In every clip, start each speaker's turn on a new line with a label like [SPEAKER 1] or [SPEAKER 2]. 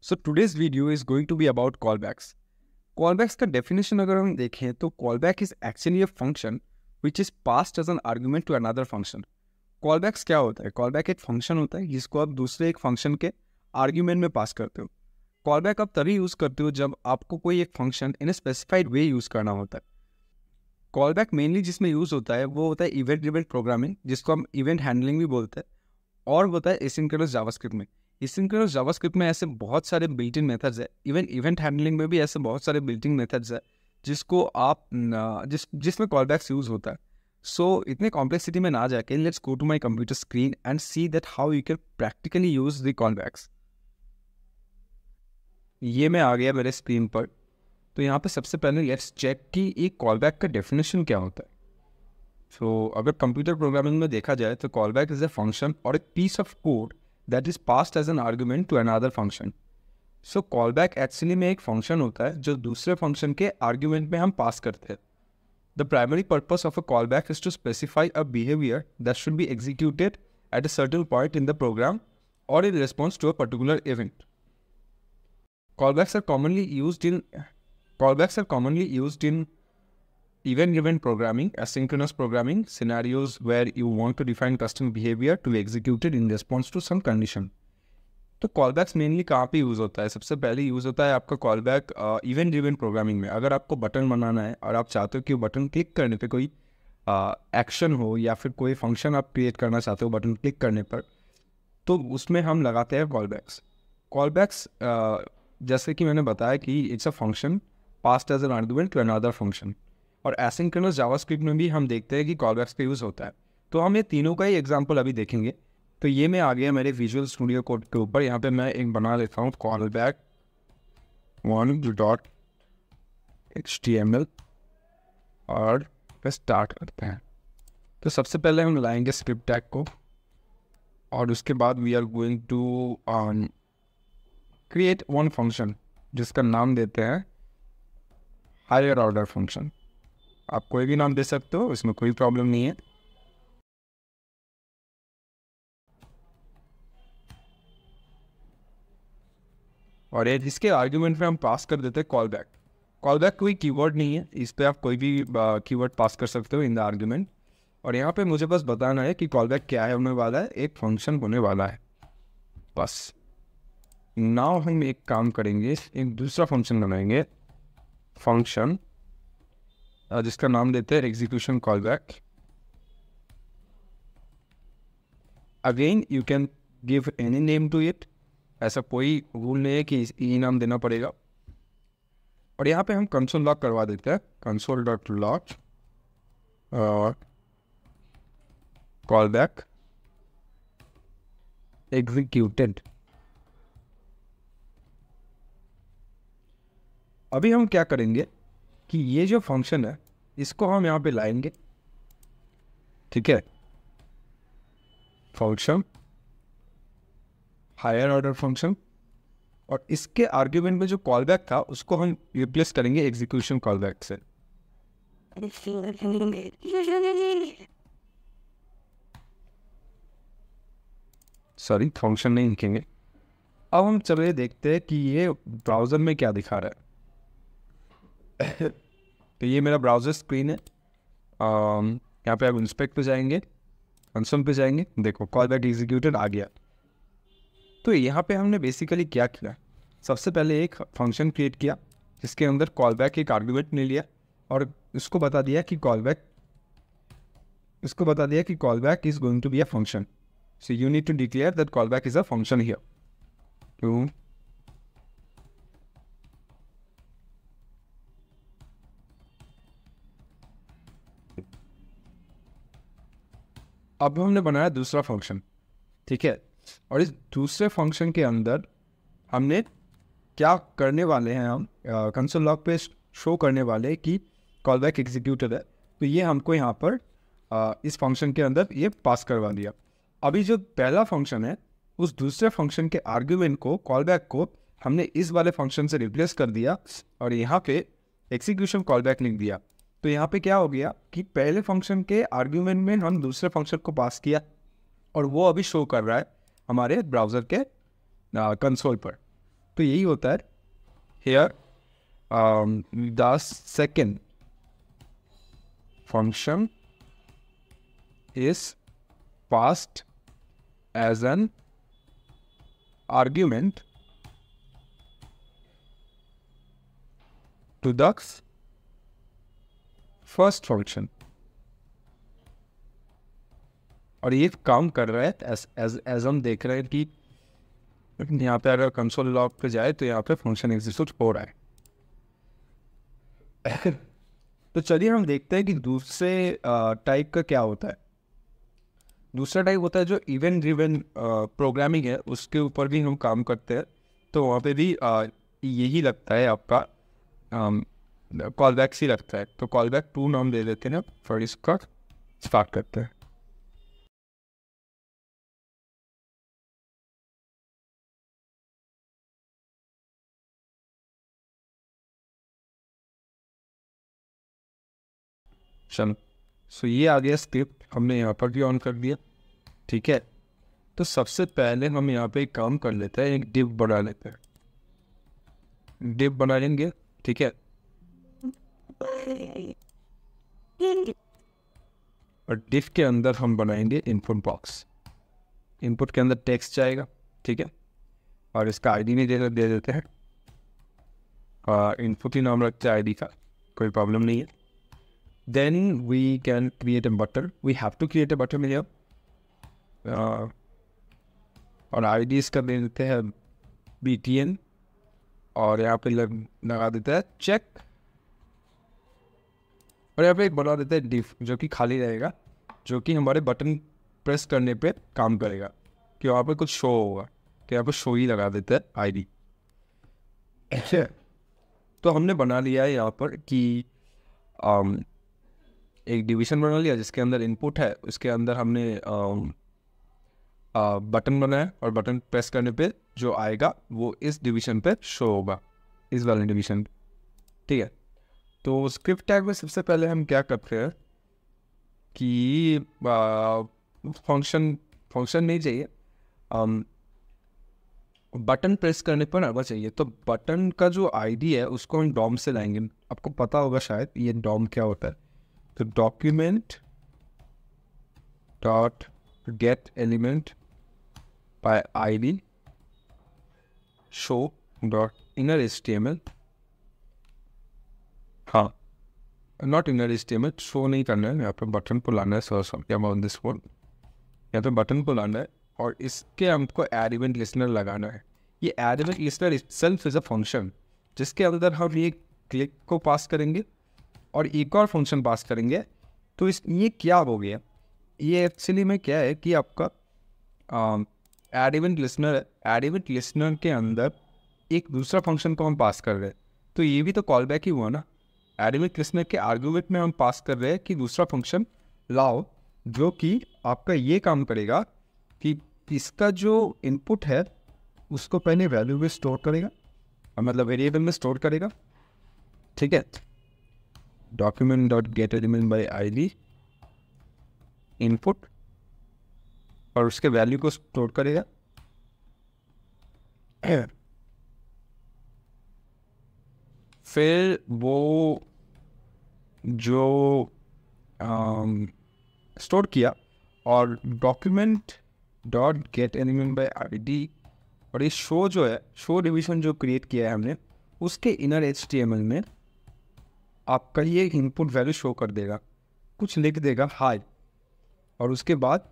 [SPEAKER 1] So today's video is going to be about callbacks. Callbacks का definition अगर हम देखें तो callback is actually a function which is passed as an argument to another function. Callbacks क्या होता है? Callback एक function होता है जिसको आप दूसरे एक function के argument में pass करते हो. Callback आप तभी यूज़ करते हो जब आपको कोई एक function in a specified way use करना होता है. Callback mainly जिसमें यूज़ होता है वो होता है event driven programming, जिसको हम event handling भी बोलते हैं, और होता है asynchronous जावास्क्रिप्ट में. एसिंक्रोनस जावास्क्रिप्ट में ऐसे बहुत सारे बिल्ट इन मेथड्स है, इवन इवेंट हैंडलिंग में भी ऐसे बहुत सारे बिल्ट इन मेथड्स है जिसको आप जिसमें कॉलबैक्स यूज होता है. सो इतने कॉम्प्लेक्सिटी में ना जाके let's go to my computer screen and see that how you can practically use the callbacks. ये मैं आ गया मेरे स्क्रीन पर. तो यहाँ पे सबसे पहले लेट्स चेक कि एक कॉलबैक का डेफिनेशन क्या होता है. सो अगर कंप्यूटर प्रोग्रामिंग में देखा जाए तो कॉलबैक इज अ फंक्शन और एक piece of code that is passed as an argument to another function. So callback actually में एक function होता है जो दूसरे function के argument में हम pass करते हैं. The primary purpose of a callback is to specify a behavior that should be executed at a certain point in the program or in response to a particular event. Callbacks are commonly used in event-driven programming, asynchronous programming, scenarios where you want to define custom behavior to be executed in response to some condition. तो कॉलबैक्स mainly कहाँ पे use होता है? सबसे पहले use होता है आपका कॉलबैक इवेंट ड्रिवन प्रोग्रामिंग में. अगर आपको बटन बनाना है और आप चाहते हो कि बटन क्लिक करने पे कोई एक्शन हो या फिर कोई फंक्शन आप क्रिएट करना चाहते हो बटन क्लिक करने पर, तो उसमें हम लगाते हैं कॉलबैक्स. कॉलबैक्स जैसे कि मैंने बताया कि it's a function passed as an argument to another function. और एसिंक्रोनस जावास्क्रिप्ट में भी हम देखते हैं कि कॉलबैक्स का यूज़ होता है. तो हम ये तीनों का ही एग्जांपल अभी देखेंगे. तो ये मैं आ गया मेरे विजुअल स्टूडियो कोड के ऊपर. यहाँ पे मैं एक बना लेता हूँ कॉलबैक 1.html और पे स्टार्ट करते हैं. तो सबसे पहले हम लाएंगे स्क्रिप्ट टैग को और उसके बाद we are going to create one function जिसका नाम देते हैं हायर ऑर्डर फंक्शन. आप कोई भी नाम दे सकते हो, इसमें कोई प्रॉब्लम नहीं है. और ये जिसके आर्ग्यूमेंट में हम पास कर देते हैं कॉलबैक. कॉलबैक कोई कीवर्ड नहीं है, इस पे आप कोई भी कीवर्ड पास कर सकते हो इन द आर्ग्यूमेंट. और यहाँ पे मुझे बस बताना है कि कॉलबैक क्या है होने वाला है. एक फंक्शन होने वाला है बस. नाउ हम एक काम करेंगे, एक दूसरा फंक्शन बनाएंगे, फंक्शन जिसका नाम देते हैं execution callback. Again you can give any name to it, ऐसा कोई रूल नहीं है कि ये नाम देना पड़ेगा. और यहाँ पे हम कंसोल लॉग करवा देते हैं, console.log कॉलबैक एग्जीक्यूटेड. अभी हम क्या करेंगे कि ये जो फंक्शन है इसको हम यहाँ पे लाएंगे. ठीक है, फंक्शन हायर ऑर्डर फंक्शन, और इसके आर्ग्यूमेंट में जो कॉलबैक था उसको हम रिप्लेस करेंगे एग्जीक्यूशन कॉलबैक से. सॉरी, फंक्शन नहीं लिखेंगे. अब हम चलिए देखते हैं कि ये ब्राउज़र में क्या दिखा रहा है. तो ये मेरा ब्राउज़र स्क्रीन है. यहाँ पे आप इंस्पेक्ट पे जाएंगे, कंसोल पे जाएंगे, देखो कॉलबैक एग्जीक्यूटेड आ गया. तो यहाँ पे हमने बेसिकली क्या किया, सबसे पहले एक फंक्शन क्रिएट किया जिसके अंदर कॉलबैक एक आर्गुमेंट ले लिया और उसको बता दिया कि callback is going to be a function. So you need to declare that callback is a function here. तो अब हमने बनाया दूसरा फंक्शन. ठीक है, और इस दूसरे फंक्शन के अंदर हमने क्या करने वाले हैं, हम कंसोल लॉग पे शो करने वाले कि कॉलबैक एग्जीक्यूटेड है. तो ये हमको यहाँ पर इस फंक्शन के अंदर ये पास करवा दिया. अभी जो पहला फंक्शन है उस दूसरे फंक्शन के आर्ग्यूमेंट को, कॉलबैक को, हमने इस वाले फंक्शन से रिप्लेस कर दिया और यहाँ पे एग्जीक्यूशन कॉलबैक लिख दिया. तो यहाँ पे क्या हो गया कि पहले फंक्शन के आर्ग्यूमेंट में हम दूसरे फंक्शन को पास किया और वो अभी शो कर रहा है हमारे ब्राउज़र के कंसोल पर. तो यही होता है here. The second function is passed as an argument to the first function. और ये काम कर रहा है एज हम देख रहे हैं कि यहाँ पे अगर कंसोल लॉग पे जाए तो यहाँ पे फंक्शन एग्जीक्यूट हो रहा है. तो चलिए हम देखते हैं कि दूसरे टाइप का क्या होता है. दूसरा टाइप होता है जो इवेंट ड्रिवन प्रोग्रामिंग है, उसके ऊपर भी हम काम करते हैं. तो वहाँ पे भी यही लगता है आपका कॉल बैक ही लगता है. तो कॉल बैक 2 नाम दे देते हैं. फिर इसका स्टार्ट करते हैं. चलो, सो ये आ गया स्क्रिप्ट, हमने यहाँ पर भी ऑन कर दिया. ठीक है, तो सबसे पहले हम यहाँ पे एक काम कर लेते हैं, एक डिव बना लेते हैं. डिव बना लेंगे. ठीक है, और डिव के अंदर हम बनाएंगे इनपुट बॉक्स. इनपुट के अंदर टेक्स्ट जाएगा. ठीक है, और इसका आईडी नहीं दे देते हैं. इनपुट ही नाम रखते हैं आईडी का, कोई प्रॉब्लम नहीं है. Then we can create a button. We have to create a button here. और ID इसका दे देते हैं BTN, और यहाँ पे लगा देता है चेक, और यहाँ पे एक बना देता है div जो कि खाली रहेगा, जो कि हमारे बटन प्रेस करने पे काम करेगा कि वहाँ पे कुछ शो होगा. तो यहाँ पे शो ही लगा देता है ID. अच्छा, तो हमने बना लिया है यहाँ पर कि एक डिवीजन बना लिया जिसके अंदर इनपुट है, उसके अंदर हमने बटन बनाया, और बटन प्रेस करने पे जो आएगा वो इस डिवीजन पे शो होगा, इस वाले डिवीजन. ठीक है, तो स्क्रिप्ट टैग में सबसे पहले हम क्या करते हैं कि फंक्शन नहीं चाहिए, बटन प्रेस करने पर आना चाहिए. तो बटन का जो आईडी है उसको हम डॉम से लाएंगे. आपको पता होगा शायद ये डॉम क्या होता है. तो document dot gate element by ID show dot inner HTML. हाँ, नॉट इनर HTML, शो नहीं करना है, यहाँ पे बटन को लाना है. क्या अबाउट दिस वन, यहाँ पे बटन को लाना है, और इसके हमको एड इवेंट लिस्नर लगाना है. ये add event listener itself is a function जिसके अंदर हम ये क्लिक को पास करेंगे और एक और फंक्शन पास करेंगे. तो ये क्या हो गया, ये एक्चुअली में क्या है कि आपका एड इवेंट लिस्नर है. एड इवेंट लिस्नर के अंदर एक दूसरा फंक्शन को हम पास कर रहे हैं. तो ये भी तो कॉल बैक ही हुआ ना. एड इवेंट लिस्नर के आर्गुमेंट में हम पास कर रहे हैं कि दूसरा फंक्शन लाओ, जो कि आपका ये काम करेगा कि इसका जो इनपुट है उसको पहले वैल्यू में स्टोर करेगा, मतलब वेरिएबल में स्टोर करेगा. ठीक है, document dot gate element by ID input, और उसके वैल्यू को स्टोर करेगा. फिर वो जो स्टोर किया, और document dot gate element by ID, और ये शो जो है, शो डिवीजन जो क्रिएट किया है हमने, उसके इनर HTML में आपका ये इनपुट वैल्यू शो कर देगा, कुछ लिख देगा हाई, और उसके बाद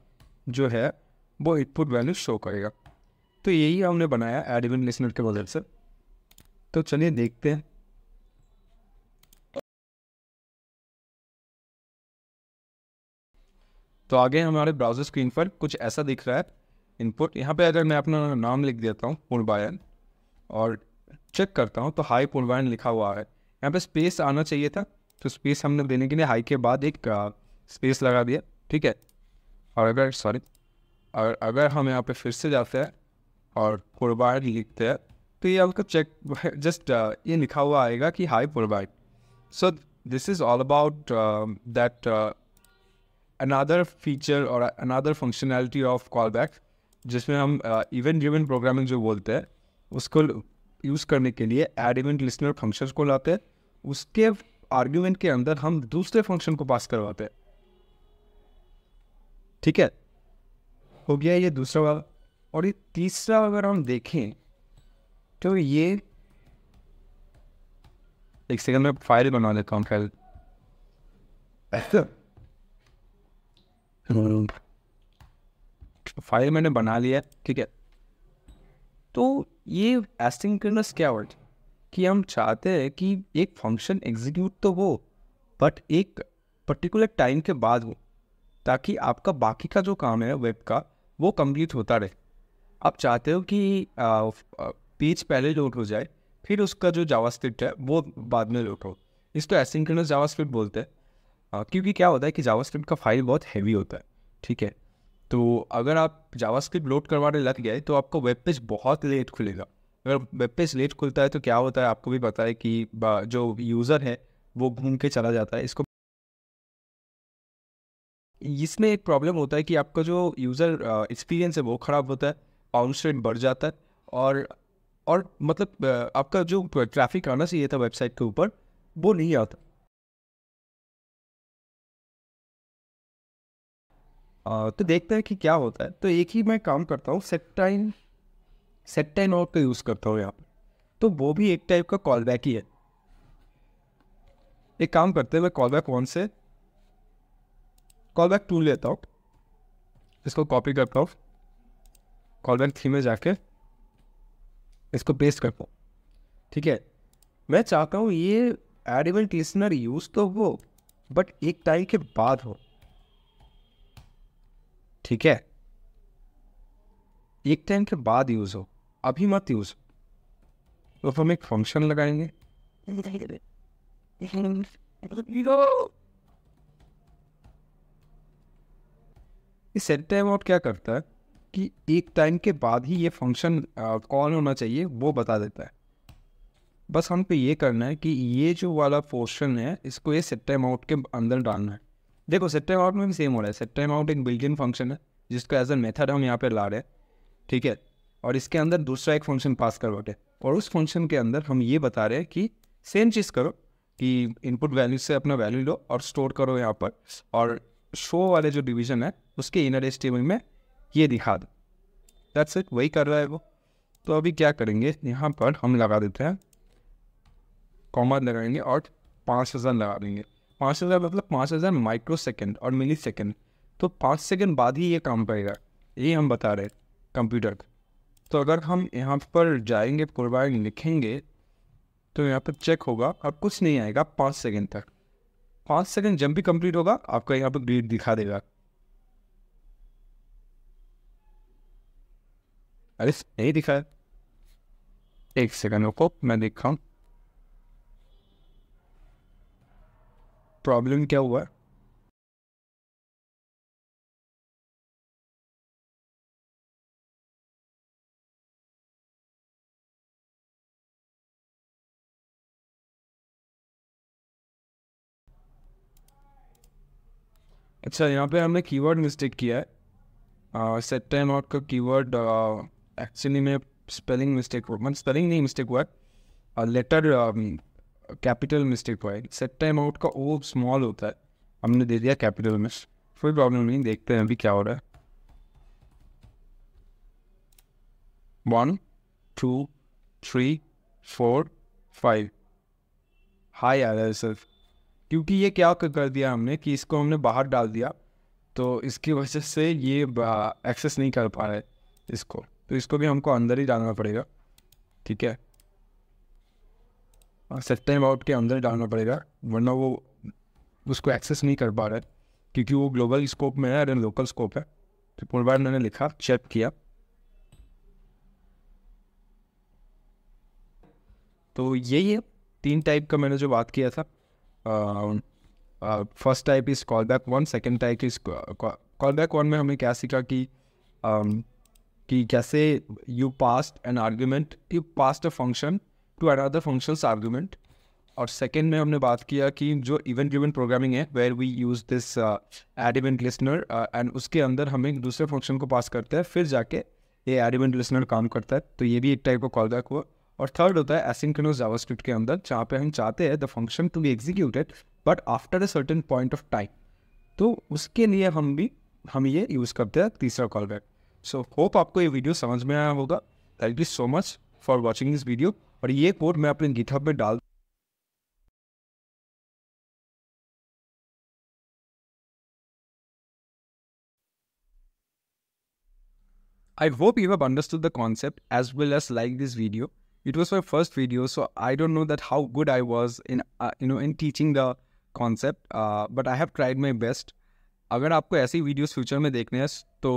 [SPEAKER 1] जो है वो इनपुट वैल्यू शो करेगा. तो यही हमने बनाया एड इवेंट लिस्नर के मदद से. तो चलिए देखते हैं. तो आगे हमारे ब्राउज़र स्क्रीन पर कुछ ऐसा दिख रहा है इनपुट. यहाँ पे अगर मैं अपना नाम लिख देता हूँ पूर्वायन, और चेक करता हूँ तो हाई पूर्वायन लिखा हुआ है. यहाँ पे स्पेस आना चाहिए था, तो स्पेस हमने देने के लिए हाई के बाद एक स्पेस लगा दिया. ठीक है, और अगर हम यहाँ पे फिर से जाते हैं और पूर्वायन लिखते हैं, तो ये आपका चेक जस्ट ये लिखा हुआ आएगा कि hi Purvayan. So this is all about that another feature or another functionality of callback, जिसमें हम इवेंट ड्रिवन प्रोग्रामिंग जो बोलते हैं उसको यूज़ करने के लिए ऐड इवेंट लिसनर फंक्शंस को लाते हैं, उसके आर्ग्यूमेंट के अंदर हम दूसरे फंक्शन को पास करवाते हैं। ठीक है, हो गया ये दूसरा वाला। और ये तीसरा अगर हम देखें तो ये, एक सेकंड में फाइल बना लेता हूँ। फाइल फाइल मैंने बना लिया, ठीक है। तो ये एसिंक्रोनस क्या वर्ड कि हम चाहते हैं कि एक फंक्शन एग्जीक्यूट तो हो बट एक पर्टिकुलर टाइम के बाद हो, ताकि आपका बाकी का जो काम है वेब का वो कंप्लीट होता रहे। आप चाहते हो कि पेज पहले लोड हो जाए, फिर उसका जो जावास्क्रिप्ट है वो बाद में लोड हो। इसको एसिंक्रोनस जावास्क्रिप्ट बोलते हैं। क्योंकि क्या होता है कि जावास्क्रिप्ट का फाइल बहुत हैवी होता है, ठीक है। तो अगर आप जावास्क्रिप्ट लोड करवाने लग गए तो आपका वेब पेज बहुत लेट खुलेगा। अगर वेब पेज लेट खुलता है तो क्या होता है, आपको भी पता है कि जो यूज़र है वो घूम के चला जाता है। इसमें एक प्रॉब्लम होता है कि आपका जो यूज़र एक्सपीरियंस है वो ख़राब होता है, बाउंस रेट बढ़ जाता है, और मतलब आपका जो ट्रैफिक आना चाहिए था वेबसाइट के ऊपर वो नहीं आता। तो देखते हैं कि क्या होता है। तो एक ही मैं काम करता हूँ, सेट टाइम आउट का यूज़ करता हूँ यहाँ पर। तो वो भी एक टाइप का कॉल बैक ही है। एक काम करते हैं, मैं कॉल बैक 1 से कॉल बैक 2 लेता हूँ, इसको कॉपी करता हूँ, कॉल बैक 3 में जाके इसको पेस्ट करता हूँ, ठीक है। मैं चाहता हूँ ये ऐड इवेंट लिसनर यूज़ तो हो बट एक टाइम के बाद हो, ठीक है। एक टाइम के बाद यूज़ हो, अभी मत यूज़ हो। तो हम एक फंक्शन लगाएंगे, इस सेट टाइम आउट क्या करता है कि एक टाइम के बाद ही ये फंक्शन कॉल होना चाहिए वो बता देता है। बस हमको ये करना है कि ये जो वाला पोर्शन है इसको ये सेट टाइम आउट के अंदर डालना है। देखो सेट टाइम आउट में भी सेम हो रहा है। सेट टाइम आउट एक बिल्ट इन फंक्शन है जिसको एज ए मेथड हम यहाँ पे ला रहे हैं, ठीक है। और इसके अंदर दूसरा एक फंक्शन पास करवाते हैं, और उस फंक्शन के अंदर हम ये बता रहे हैं कि सेम चीज़ करो कि इनपुट वैल्यू से अपना वैल्यू लो और स्टोर करो यहाँ पर, और शो वाले जो डिवीजन है उसके इनर एचटीएमएल में ये दिखा दो। दैट्स इट, वही कर रहा है वो। तो अभी क्या करेंगे, यहाँ पर हम लगा देते हैं कॉमा लगाएंगे और 5000 लगा देंगे। 5000 मतलब 5000 माइक्रो सेकेंड और मिली सेकेंड। तो 5 सेकेंड बाद ही ये काम करेगा, ये हम बता रहे कंप्यूटर को। तो अगर हम यहाँ पर जाएंगे, प्रोवाइड लिखेंगे, तो यहाँ पर चेक होगा और कुछ नहीं आएगा 5 सेकेंड तक। 5 सेकेंड जब भी कंप्लीट होगा आपका यहाँ पर ग्रीड दिखा देगा। अरे नहीं दिखा, एक सेकेंड रुको मैं देखा हूँ प्रॉब्लम क्या हुआ। अच्छा, यहाँ पे हमने कीवर्ड मिस्टेक किया है। सेट टाइम आउट का कीवर्ड एक्चुअली में स्पेलिंग मिस्टेक हुआ, मतलब स्पेलिंग नहीं मिस्टेक हुआ है, लेटर कैपिटल मिस्टेक हुआ है। सेट टाइम आउट का ओ स्मॉल होता है, हमने दे दिया कैपिटल में। कोई प्रॉब्लम नहीं, देखते हैं अभी क्या हो रहा है। 1 2 3 4 5 हाई आ रहा है सिर्फ, क्योंकि ये क्या कर दिया हमने कि इसको हमने बाहर डाल दिया, तो इसकी वजह से ये एक्सेस नहीं कर पा रहा है इसको। तो इसको भी हमको अंदर ही डालना पड़ेगा, ठीक है। सेट टाइम आउट के अंदर डालना पड़ेगा, वरना वो उसको एक्सेस नहीं कर पा रहा है, क्योंकि वो ग्लोबल स्कोप में है और लोकल स्कोप है। तो पूरी बार मैंने लिखा, चेक किया, तो यही है 3 टाइप का मैंने जो बात किया था। First type is call back 1, second type is call back 1 में हमने क्या सीखा कि कैसे you passed an argument, you passed a function to another functions argument. और सेकेंड में हमने बात किया कि जो इवेंट ड्रिवन प्रोग्रामिंग है, where we use this add event listener, and उसके अंदर हम एक दूसरे फंक्शन को पास करते हैं, फिर जाके ये एड इवेंट लिसनर काम करता है। तो ये भी एक टाइप का कॉल बैक हुआ। और थर्ड होता है एसिंक्रोनस जावास्क्रिप्ट के अंदर, जहाँ पे हम चाहते हैं the function to be executed but after a certain point of time. तो उसके लिए हम ये यूज़ करते हैं तीसरा कॉल बैक। सो होप आपको ये वीडियो समझ में आया होगा। Thank you so much for watching this video. और ये कोड मैं अपने गिटहब में डाल I hope you have understood the concept as well as like this video. It was my first video, so I don't know that how good I was in in teaching the concept, but I have tried my best. अगर आपको ऐसी videos future में देखने हैं तो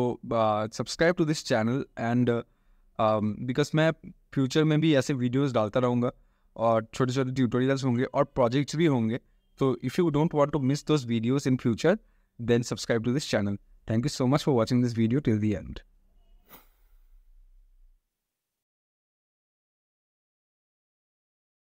[SPEAKER 1] subscribe to this channel and because मैं future में भी ऐसे वीडियोस डालता रहूँगा और छोटे छोटे ट्यूटोरियल्स होंगे और प्रोजेक्ट्स भी होंगे। तो if you don't want to miss those videos in future then subscribe to this channel. Thank you so much for watching this video till the and.